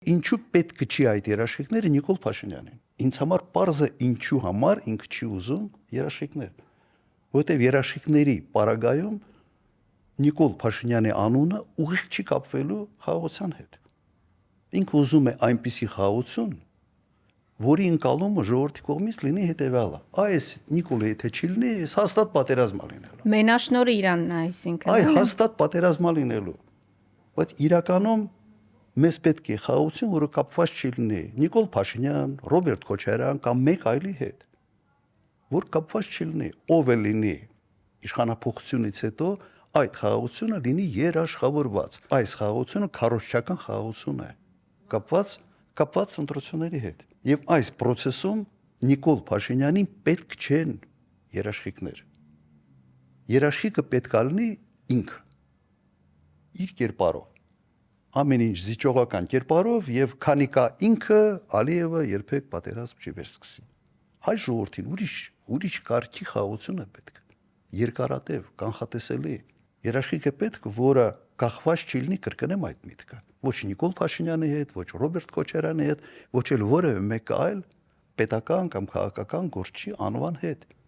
Ինչու պետք չի այդ երաշխիքները Նիկոլ Փաշինյանին։ Ինձ համար պարզը ինչու համար ինքը չի ուզում երաշխիքներ, որովհետև երաշխիքների պարագայում Նիկոլ Փաշինյանի անունը ուղիղ չի կապվելու խաղաղության հետ։ Ինքը ուզում է այնպիսի խաղաղություն, որի ընկալումը ժողովրդի կողմից լինի հետևյալը. այս Նիկոլը եթե չի լինի, այս հաստատ պատերազմա լինելու։ Մենաշնորհը Իրանն է, այսինքն։ Այ հաստատ պատերազմա լինելու։ Բայց իրականում մեզ պետք է խաղաղություն, որը կապված չի լինի Նիկոլ Փաշինյան, Ռոբերտ Քոչարյան կամ մեկ այլի հետ, որ կապված չի լինի, ով է լինի իշխանափոխությունից հետո այդ խաղաղությունը լինի երաշխավորված։ Այս խաղաղությունը քարոզչական խաղաղություն է, կապված ընտրությունների հետ։ Եվ այս process-ում Նիկոլ Փաշինյանին պետք չեն երաշխիքներ։ Երաշխիքը պետք է լինի ինքը իր կերպարով։ Ամեն ինչ զիջողական կերպարով եւ քանի կա ինքը Ալիևը երբեք պատերազմ չի վերսկսի։ Հայ ժողովրդին ուրիշ կարգի խաղաղություն է պետք։ Երկարատև, կանխատեսելի։ Երաշխիքը պետք, որը կախված չի լինի կրկնեմ այդ միտքը։ Ոչ Նիկոլ Փաշինյանի հետ, ոչ Ռոբերտ Քոչարյանի հետ, ոչ էլ որևէ մեկ այլ պետական կամ քաղաքական գործչի անվան հետ։